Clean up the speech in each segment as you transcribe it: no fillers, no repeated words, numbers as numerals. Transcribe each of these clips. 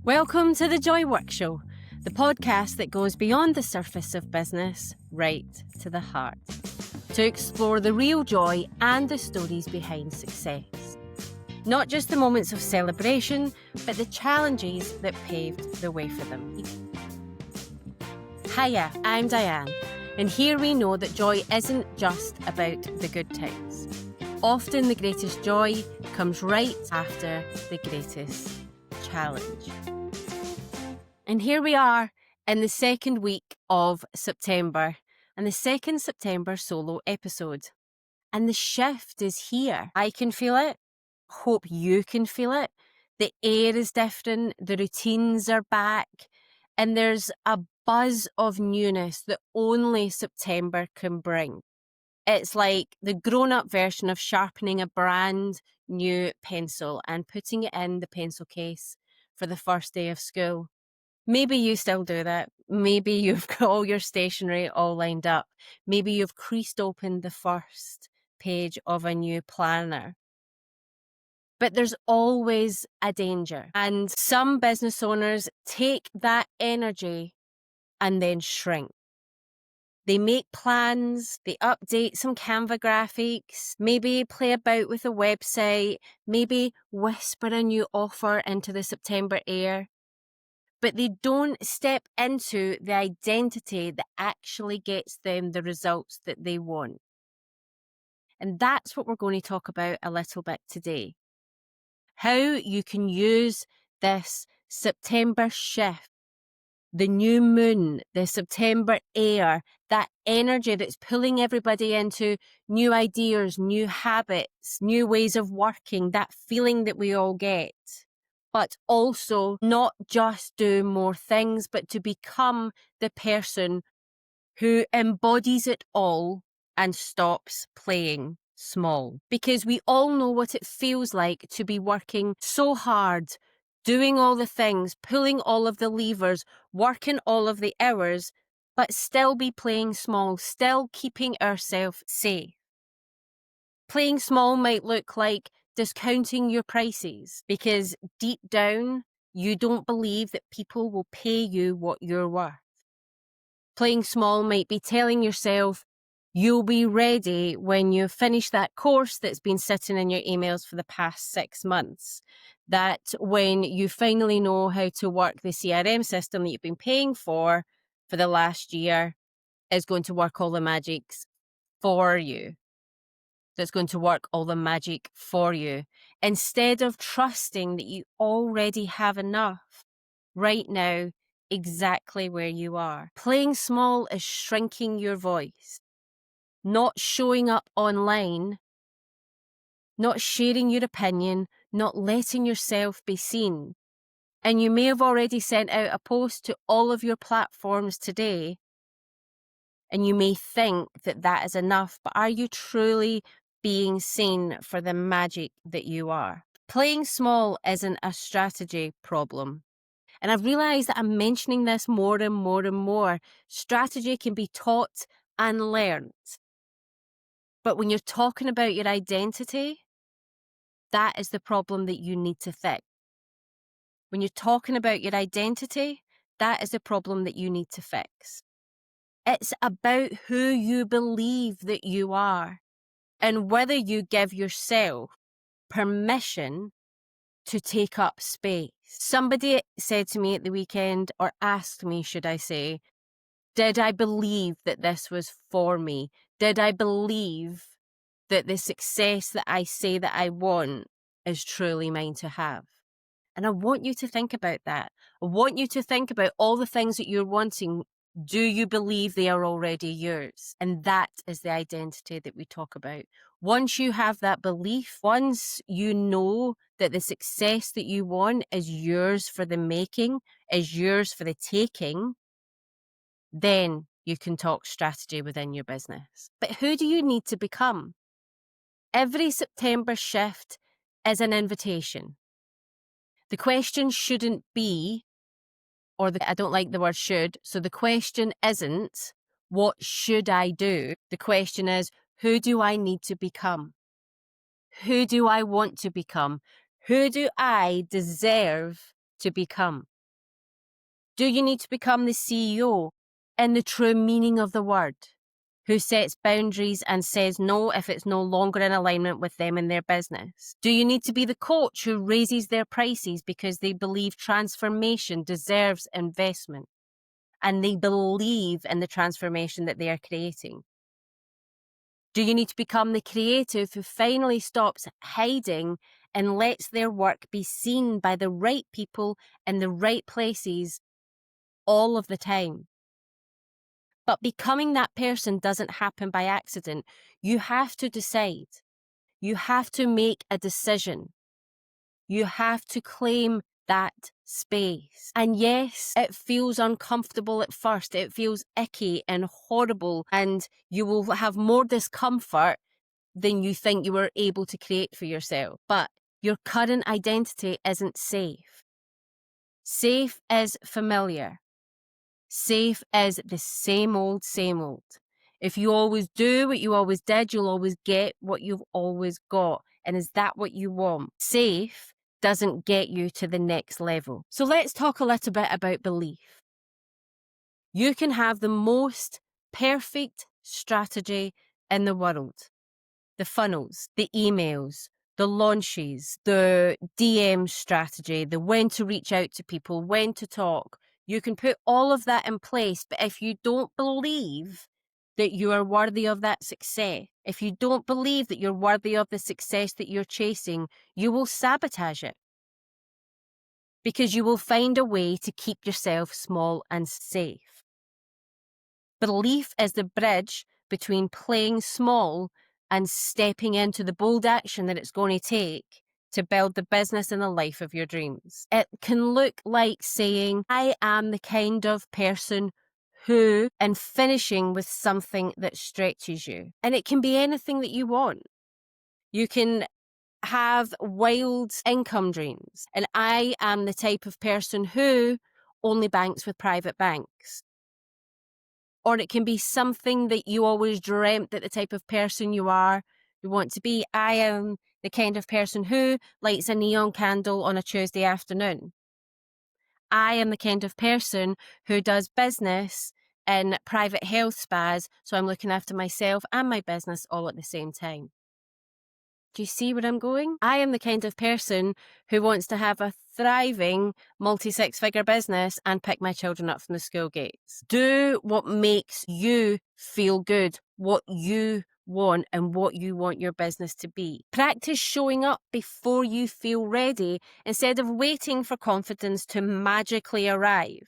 Welcome to the Joy Work Show, the podcast that goes beyond the surface of business, right to the heart, to explore the real joy and the stories behind success. Not just the moments of celebration, but the challenges that paved the way for them. Hiya, I'm Diane, and here we know that joy isn't just about the good times. Often the greatest joy comes right after the greatest challenge. And here we are in the second week of September and the second September solo episode. And the shift is here. I can feel it. Hope you can feel it. The air is different. The routines are back. And there's a buzz of newness that only September can bring. It's like the grown-up version of sharpening a brand new pencil and putting it in the pencil case for the first day of school. Maybe you still do that. Maybe you've got all your stationery all lined up. Maybe you've creased open the first page of a new planner. But there's always a danger. And some business owners take that energy and then shrink. They make plans, they update some Canva graphics, maybe play about with a website, maybe whisper a new offer into the September air. But they don't step into the identity that actually gets them the results that they want. And that's what we're going to talk about a little bit today. How you can use this September shift, the new moon, the September air, that energy that's pulling everybody into new ideas, new habits, new ways of working, that feeling that we all get. But also not just do more things, but to become the person who embodies it all and stops playing small. Because we all know what it feels like to be working so hard, doing all the things, pulling all of the levers, working all of the hours, but still be playing small, still keeping ourselves safe. Playing small might look like discounting your prices because deep down, you don't believe that people will pay you what you're worth. Playing small might be telling yourself you'll be ready when you finish that course that's been sitting in your emails for the past 6 months. That when you finally know how to work the CRM system that you've been paying for the last year is going to work all the magics for you. That's going to work all the magic for you, instead of trusting that you already have enough right now, exactly where you are. Playing small is shrinking your voice, not showing up online, not sharing your opinion, not letting yourself be seen. And you may have already sent out a post to all of your platforms today, and you may think that that is enough, but are you truly being seen for the magic that you are? Playing small isn't a strategy problem. And I've realized that I'm mentioning this more and more and more. Strategy can be taught and learned. But when you're talking about your identity, that is the problem that you need to fix. When you're talking about your identity, that is the problem that you need to fix. It's about who you believe that you are and whether you give yourself permission to take up space. Somebody said to me at the weekend, or asked me, should I say, did I believe that this was for me? Did I believe that the success that I say that I want is truly mine to have? And I want you to think about that. I want you to think about all the things that you're wanting. Do you believe they are already yours? And that is the identity that we talk about. Once you have that belief, once you know that the success that you want is yours for the making, is yours for the taking, then you can talk strategy within your business. But who do you need to become? Every September shift is an invitation. The question shouldn't be, I don't like the word should, so the question isn't, what should I do? The question is, who do I need to become? Who do I want to become? Who do I deserve to become? Do you need to become the CEO in the true meaning of the word, who sets boundaries and says no if it's no longer in alignment with them and their business? Do you need to be the coach who raises their prices because they believe transformation deserves investment and they believe in the transformation that they are creating? Do you need to become the creative who finally stops hiding and lets their work be seen by the right people in the right places all of the time? But becoming that person doesn't happen by accident. You have to decide. You have to make a decision. You have to claim that space. And yes, it feels uncomfortable at first. It feels icky and horrible, and you will have more discomfort than you think you were able to create for yourself. But your current identity isn't safe. Safe is familiar. Safe is the same old, same old. If you always do what you always did, you'll always get what you've always got. And is that what you want? Safe doesn't get you to the next level. So let's talk a little bit about belief. You can have the most perfect strategy in the world. The funnels, the emails, the launches, the DM strategy, the when to reach out to people, when to talk. You can put all of that in place, but if you don't believe that you are worthy of that success, if you don't believe that you're worthy of the success that you're chasing, you will sabotage it. Because you will find a way to keep yourself small and safe. Belief is the bridge between playing small and stepping into the bold action that it's going to take to build the business and the life of your dreams. It can look like saying, I am the kind of person who, and finishing with something that stretches you. And it can be anything that you want. You can have wild income dreams. And I am the type of person who only banks with private banks. Or it can be something that you always dreamt that the type of person you want to be. I am the kind of person who lights a neon candle on a Tuesday afternoon. I am the kind of person who does business in private health spas, so I'm looking after myself and my business all at the same time. Do you see where I'm going? I am the kind of person who wants to have a thriving multi-six-figure business and pick my children up from the school gates. Do what makes you feel good, what you want and what you want your business to be. Practice showing up before you feel ready instead of waiting for confidence to magically arrive.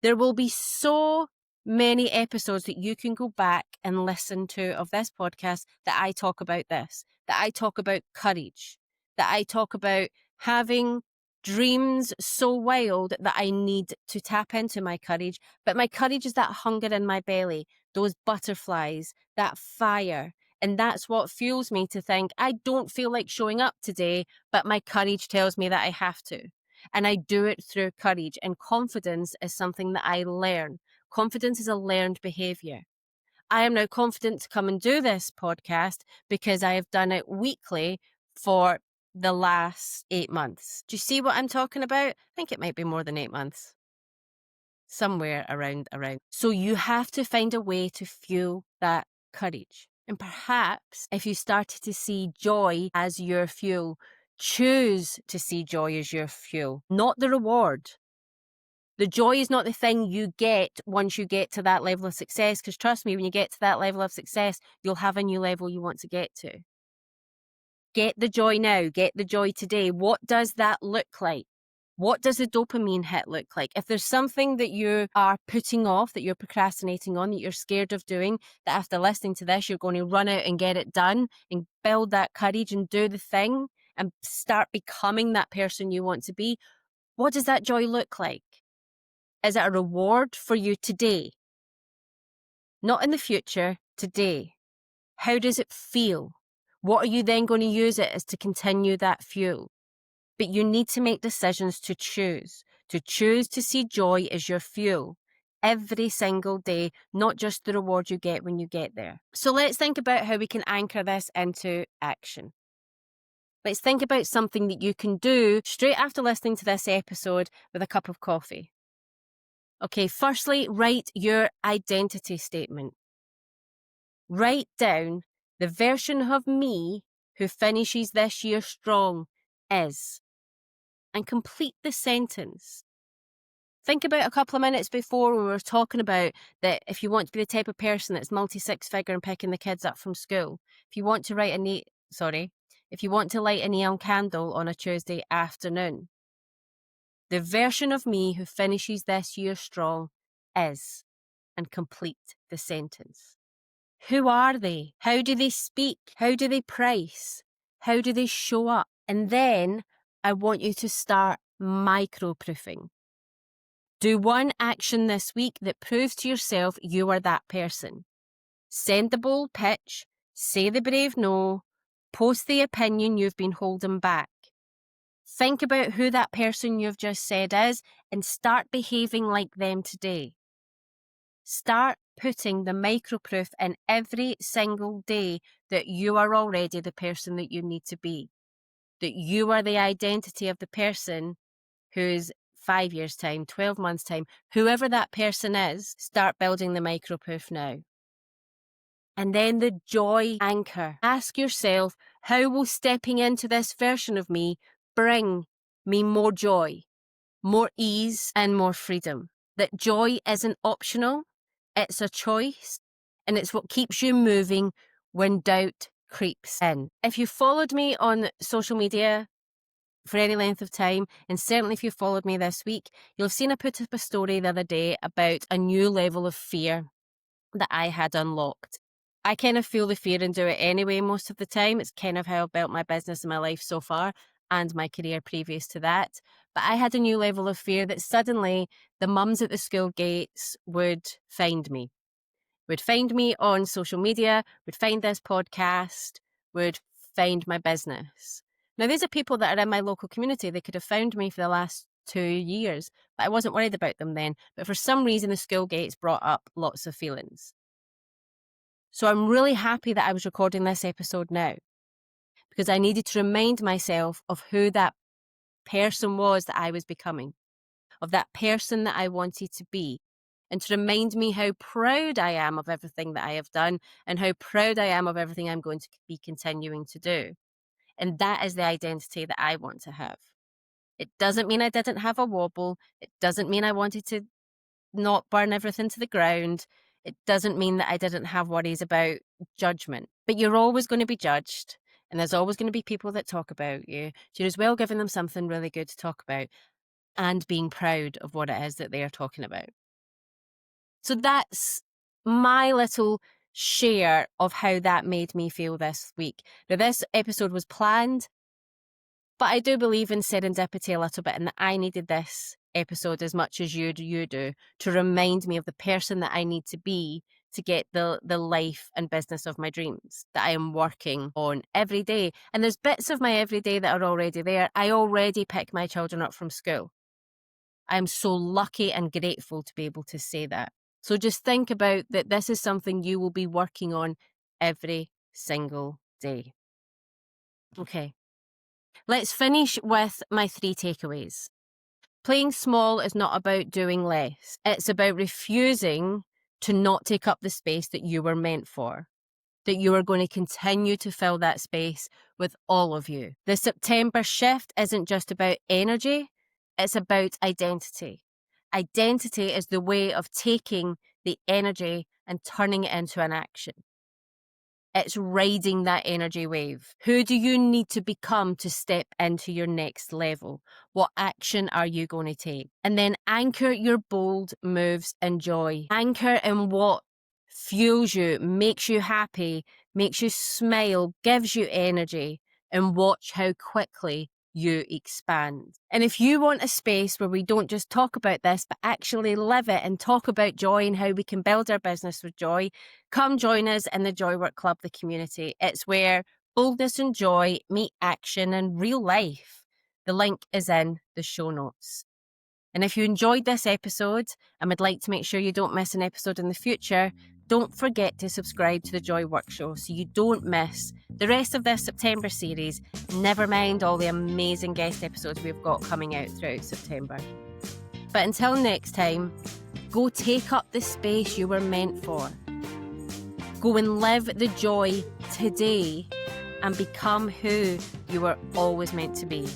There will be so many episodes that you can go back and listen to of this podcast that I talk about this, that I talk about courage, that I talk about having dreams so wild that I need to tap into my courage. But my courage is that hunger in my belly, those butterflies, that fire. And that's what fuels me to think, I don't feel like showing up today, but my courage tells me that I have to. And I do it through courage. And confidence is something that I learn. Confidence is a learned behavior. I am now confident to come and do this podcast because I have done it weekly for the last 8 months. Do you see what I'm talking about? I think it might be more than 8 months. Somewhere around. So you have to find a way to fuel that courage. And perhaps if you started to see joy as your fuel, choose to see joy as your fuel, not the reward. The joy is not the thing you get once you get to that level of success, because trust me, when you get to that level of success, you'll have a new level you want to get to. Get the joy now. Get the joy today. What does that look like? What does the dopamine hit look like? If there's something that you are putting off, that you're procrastinating on, that you're scared of doing, that after listening to this, you're going to run out and get it done and build that courage and do the thing and start becoming that person you want to be, what does that joy look like? Is it a reward for you today? Not in the future, today. How does it feel? What are you then going to use it as to continue that fuel? But you need to make decisions to choose to see joy as your fuel every single day, not just the reward you get when you get there. So let's think about how we can anchor this into action. Let's think about something that you can do straight after listening to this episode with a cup of coffee. Okay, firstly, write your identity statement. Write down the version of me who finishes this year strong is, and complete the sentence. Think about a couple of minutes before when we were talking about that if you want to be the type of person that's multi-six-figure and picking the kids up from school, if you want to light a neon candle on a Tuesday afternoon, the version of me who finishes this year strong is, and complete the sentence. Who are they? How do they speak? How do they price? How do they show up? And then I want you to start micro-proofing. Do one action this week that proves to yourself you are that person. Send the bold pitch, say the brave no, post the opinion you've been holding back. Think about who that person you've just said is and start behaving like them today. Start putting the microproof in every single day that you are already the person that you need to be. That you are the identity of the person who's 5 years' time, 12 months' time, whoever that person is, start building the microproof now. And then the joy anchor. Ask yourself, how will stepping into this version of me bring me more joy, more ease, and more freedom? That joy isn't optional, it's a choice, and it's what keeps you moving when doubt creeps in. If you followed me on social media for any length of time, and certainly if you followed me this week, you'll have seen I put up a story the other day about a new level of fear that I had unlocked. I kind of feel the fear and do it anyway most of the time. It's kind of how I've built my business and my life so far and my career previous to that. But I had a new level of fear that suddenly the mums at the school gates would find me. Would find me on social media, would find this podcast, would find my business. Now, these are people that are in my local community. They could have found me for the last 2 years, but I wasn't worried about them then. But for some reason, the school gates brought up lots of feelings. So I'm really happy that I was recording this episode now because I needed to remind myself of who that person was that I was becoming, of that person that I wanted to be, and to remind me how proud I am of everything that I have done and how proud I am of everything I'm going to be continuing to do. And that is the identity that I want to have. It doesn't mean I didn't have a wobble. It doesn't mean I wanted to not burn everything to the ground. It doesn't mean that I didn't have worries about judgment. But you're always going to be judged, and there's always going to be people that talk about you. So you're as well giving them something really good to talk about and being proud of what it is that they are talking about. So that's my little share of how that made me feel this week. Now, this episode was planned, but I do believe in serendipity a little bit, and that I needed this episode as much as you do to remind me of the person that I need to be to get the life and business of my dreams that I am working on every day. And there's bits of my everyday that are already there. I already pick my children up from school. I'm so lucky and grateful to be able to say that. So just think about that this is something you will be working on every single day. Okay. Let's finish with my 3 takeaways. Playing small is not about doing less. It's about refusing to not take up the space that you were meant for, that you are going to continue to fill that space with all of you. The September shift isn't just about energy, it's about identity. Identity is the way of taking the energy and turning it into an action. It's riding that energy wave. Who do you need to become to step into your next level? What action are you going to take? And then anchor your bold moves in joy. Anchor in what fuels you, makes you happy, makes you smile, gives you energy, and watch how quickly you expand. And if you want a space where we don't just talk about this, but actually live it and talk about joy and how we can build our business with joy, come join us in the Joy Work Club, the community. It's where boldness and joy meet action and real life. The link is in the show notes. And if you enjoyed this episode and would like to make sure you don't miss an episode in the future, don't forget to subscribe to the Joy Work Show so you don't miss the rest of this September series, never mind all the amazing guest episodes we've got coming out throughout September. But until next time, Go take up the space you were meant for. Go and live the joy today and become who you were always meant to be.